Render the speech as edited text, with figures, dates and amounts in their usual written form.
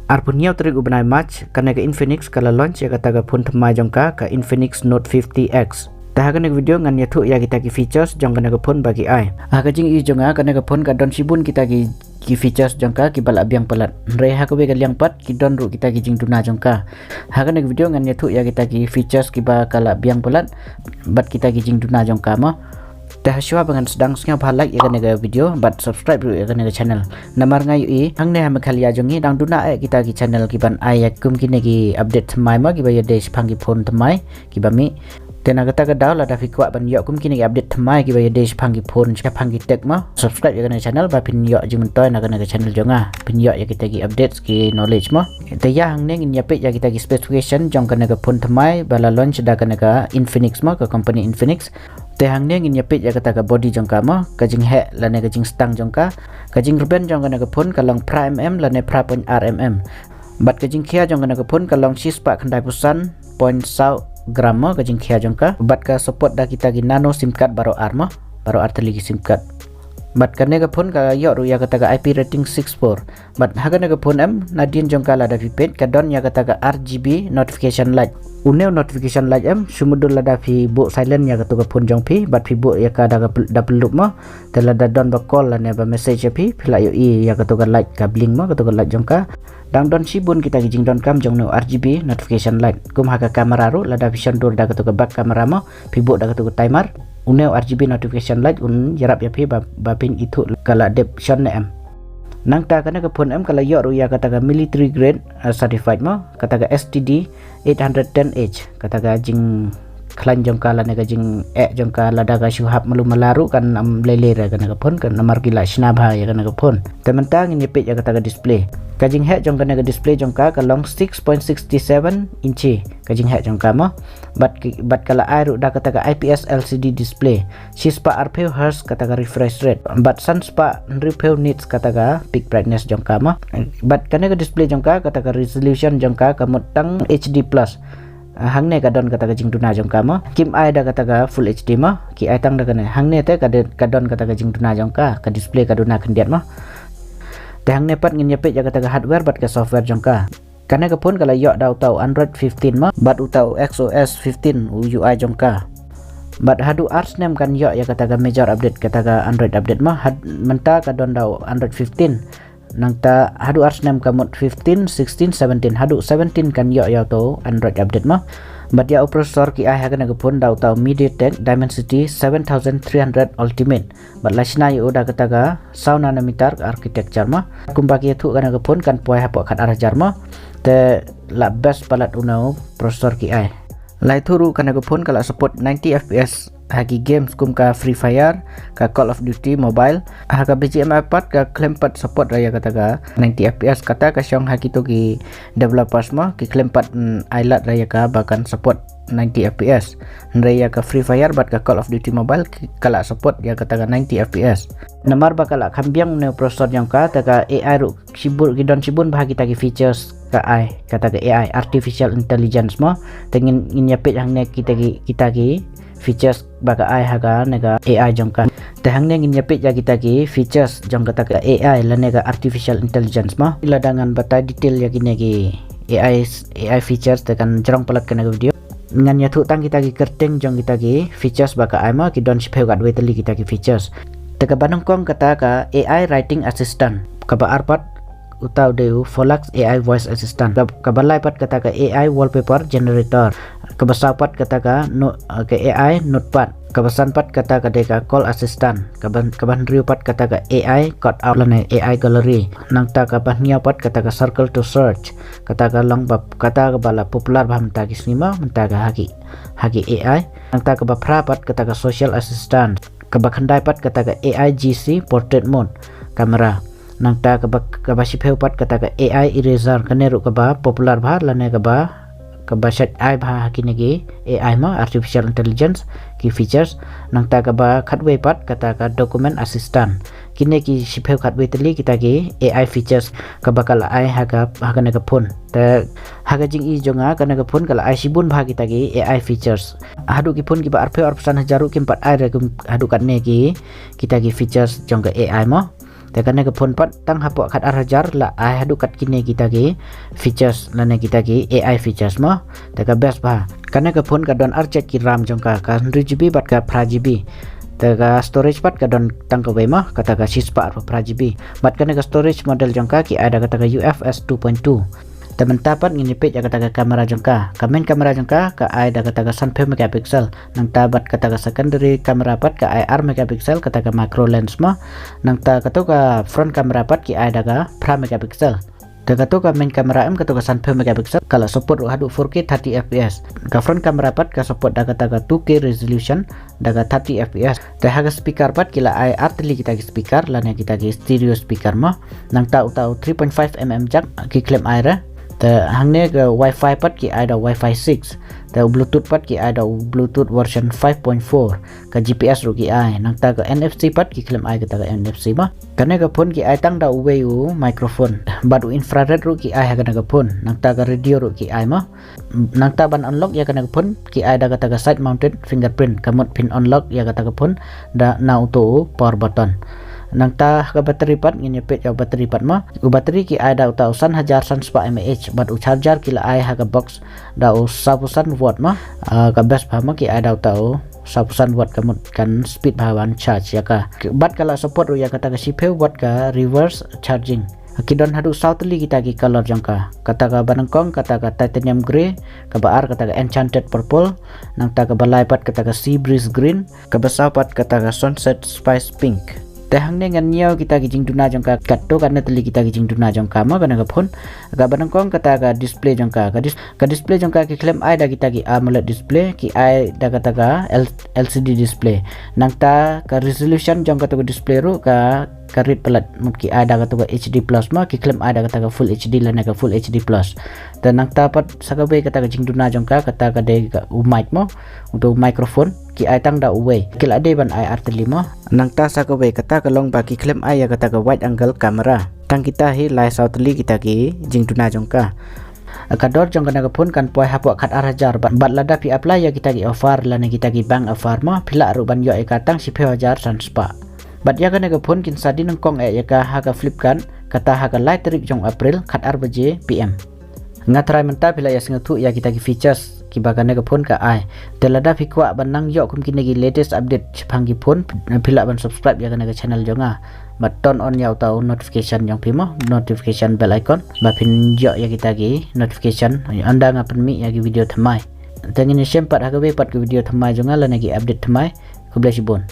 Arpun niau trik ubenai match kana ke Infinix kala launch ya kata ga phone thamai jongka ka Infinix Note 50X. Tahakan video ngan yathu ya kita ki features jong kana ke phone bagi ai. Aga jing i jonga kana ke phone ka don sibun kita ki features jongka ki balak biang pelat. Re ha ko be liang pat ki don ru kita ki jing tuna jongka. Hakan video ngan yathu ya kita ki features ki ba kala biang pelat bat kita ki jing tuna jongka ma. Dah syua bangan sedang sengau like ya kana video but subscribe dulu ya kana channel. Namar ngai i hang ne ham khalia jongi dang duna kita ki channel ki ban ai kum kine ki update thamai ma ki ba ya des phang ki phone thamai ki ba mi tena kata ka daw la da fi kwa ban yo kum kine ki update thamai ki ba ya des phang ki phone cha phang ki tek ma subscribe ya kana channel ba pin yo jing toy na kana channel jonga pin yo ya kita ki update ki knowledge ma te ya hang ne ngin ya pe ya kita ki specification jong kana ka phone thamai bala launch da kana ka Infinix ma ka company Infinix. Tehang ne ngin yapit ya kata ka body jongka ma kajing he lane kajing stang jongka kajing ruben jongka na ka phone kalong pra mm lane pra point rmm bat kajing khia jongka na ka phone kalong sispa khandai pusan point sau gram ma kajing khia jongka bat ka support da kita gi nano sim card baro ar ma baro ar tali gi sim card bat kane ka phone ka yo ru ya kata ka IP rating 64 bat haga na ka phone am nadin jongka la da pipet ka don ya kata ka RGB notification light uneu notification light am sumudul la da fi bo silent ya kata ka phone jong pi bat fi bo ya ka da peluk ma tela da don ba call la ne ba message pi phila yo i ya kata ka light ka bling ma kata ka light jongka dang don sibun kita gijing don kam jong no RGB notification light kum haga kamera ru la da vision dur da kata ka back kamera ma fi bo da kata ka timer uneu RGB notification light un jarap ya pi ba pin itu kala dep shon ne am nang ta kana ka phone am kala yo ru ya kata ka military grade certified ma kata ka STD 810H kata ka jing klan jong kala ne ka jing jong kala da ka syuhab malu malaru kan am lele ra kana ka phone kan namar gila snabha ya kana ka phone tementang ini page ya kata ka display kajing he jong kana ka display jong ka long 6.67 inci kajing he jong ka ma bat kala ai ru da kata ka IPS LCD display sispa rph hertz kata ka refresh rate bat sunspa rph nits kata ka peak brightness jong ka ma bat kana ka display jong ka kata ka resolution jong ka mutang HD plus hang ne ka don kata ka jing tuna jong ka ma kim ai da kata ka full HD ma ki ai tang da kana hang ne te ka don kata ka jing tuna jong ka display ka duna khandiat ma tehang ne pat ngin yapet ya kata ka hardware bat ka software jong ka kana ka phone kala yo da utau Android 15 ma bat utau XOS 15 UI jong ka bat hadu ars nem kan yo ya kata ka major update kata ka Android update ma menta ka don dau Android 15 nang ta hadu ars nem ka mod 15 16 17 hadu 17 kan yo to Android update ma bat ya processor ki ai haga na phone dau tau MediaTek Dimensity 7300 Ultimate bat lasna yo da kata ka 100 nanometer architecture ma kumbaki thu kana ka phone kan poi hapo khat arjar ma te la best palat unau processor ki ai lai thuru kana ka phone kala support 90 fps hagi games kum ka Free Fire ka Call of Duty mobile haga BGMI 4 ka claim 4 support raya kata ka 90 fps kata ka syong haki to ki developers ma ki claim 4 ilat raya ka bahkan support 90 fps raya ka Free Fire bat ka Call of Duty mobile kala support ya kata ka 90 fps namar bakala kambiang ne processor yang ka ta ka AI ru sibur gidon sibun bahagi ta ki features ka ai kata ka AI artificial intelligence ma tengin nyapit hang ne kita ki features baka ai haga nega AI jongka tehang ne ngin yapit ya kita ki features jong kata ka AI la nega artificial intelligence ma ila dangan bata detail ya kine ki AI features tekan jerong pelak kena video ngan ya thu tang kita ki kerteng jong kita ki features baka ai ma ki don sipeu kat weteli kita ki features teka banong kong kata ka AI writing assistant ka ba arpat utau deu Folax AI voice assistant ka balai pat kata ka AI wallpaper generator ka basapat kata ka ke AI notepad ka basan pat kata ka deka call assistant ka ban riu pat kata ka AI cut out lane AI gallery nang ta ka ban pat kata ka circle to search kata ka long bab kata ka bala popular bham ta ki snima menta ka hagi AI nang ta ka ba phra pat kata ka social assistant ka ba khandai pat kata ka AI GC portrait mode kamera nang ta ka ba sipeu pat kata ka AI eraser kaneru ka ba popular bhar lane ka ba set ai bha hakine ki AI ma artificial intelligence ki features nang ta ka ba khatwe pat kata ka document assistant kine ki sipeu khatwe teli kita ki AI features ka bakal ai haga ne ka phone ta haga jing i jonga kana ka phone kala ai sibun bha kita ki AI features hadu ki phone ki ba arpe arpsan hajaru ki 4 ai re hadu kan ne ki kita ki features jong ka AI ma Tekan ke phone pat tang hapok kat arhajar la ai hadu kat kini kita ki features lana kita ki AI features mo teka best ba kana ke phone ka don archet ki ram jongka ka 100GB bat ka 4GB teka storage pat ka don tang ka wema kata ka 6GB bat kana ka storage model jongka ki ada kata ka UFS 2.2 temen tapat ngini page kata ka kamera jongka kamen kamera jongka ka ada kata ka 10 megapixel nang tabat kata ka secondary kamera pat ka IR megapixel kata ka macro lens mo nang ta kata ka front kamera pat ki ada ka 5 megapixel kata ka main kamera kata ka 10 megapixel kalau support hadu 4K 30 fps ka front kamera pat ka support da kata ka 2K resolution da ka 30 fps ta haga speaker pat kila IR teli kita ki speaker lana kita ki stereo speaker mo nang ta utau 3.5 mm jack ki claim air ta hangne ke wifi pat ki ada wifi 6 ta bluetooth pat ki ada bluetooth version 5.4 ka gps ru ki ai nang ta ka NFC pat ki claim ai ka NFC ma kana ka phone ki ai tang da uwe u microphone bad u infrared ru ki ai kana ka phone nang ta ka radio ru ki ai ma nang ta ban unlock ya kana ka phone ki ai da ka side mounted fingerprint kamot pin unlock ya ka phone da na auto power button nang ta ka battery pat ngini pet ya battery pat ma u battery ki ada utau 1100 mAh bat u charger kila ai ha ka box da u 1000 watt ma ka best pa ma ki ada utau 1000 watt kamut kan speed bawan charge ya ka bat kala support ya kata ka sipe watt ka reverse charging kidon hadu sautli kita ki color jangka kata ka banangkong kata ka titanium grey ka baar kata ka enchanted purple nang ta ka balai pat kata ka sea breeze green ka besar pat kata ka sunset spice pink tehang ne ngan nyau kita ki jing duna jongka katto karena teli kita ki jing duna jongka ma kana ka phone ka banangkong kata ka display jongka ka display jongka ki claim ai da kita ki AMOLED display ki ai da kata ka LCD display nang ta ka resolution jongka to display ru ka read pelat mungkin ada kata HD plus ma ki claim ada kata full HD lana ka full HD plus dan nang tapat sakabe kata ka jingduna jongka kata ka de ka mic mo untuk microphone ki ai tang da uwe kil ade ban ai R5 nang ta sakabe kata ka long ba ki claim ai ya kata ka wide angle camera tang kita hi lai sautli kita ki jingduna jongka kador jong kana phone kan poi hapok khat arhajar bat lada pi apply ya kita ki offer lana kita ki bank offer ma phila ru ban yo e katang 10,000 transpa bat ya kana ka phone kin sadi nang kong ya ka ha ka flip kan kata ha ka light trip jong april khat 4 baje pm ngatrai menta pila ya singathu ya kita ki features ki bagane ka phone ka ai telada fikwa banang yo kum kini ki latest update chpang ki phone pila ban subscribe ya kana ka channel jonga but turn on ya tau notification yang pimo notification bell icon ba pin yo ya kita ki notification anda ngapen mi ya ki video thamai tengini sempat ha ka be pat ki video thamai jonga la nagi update thamai ku bless you bon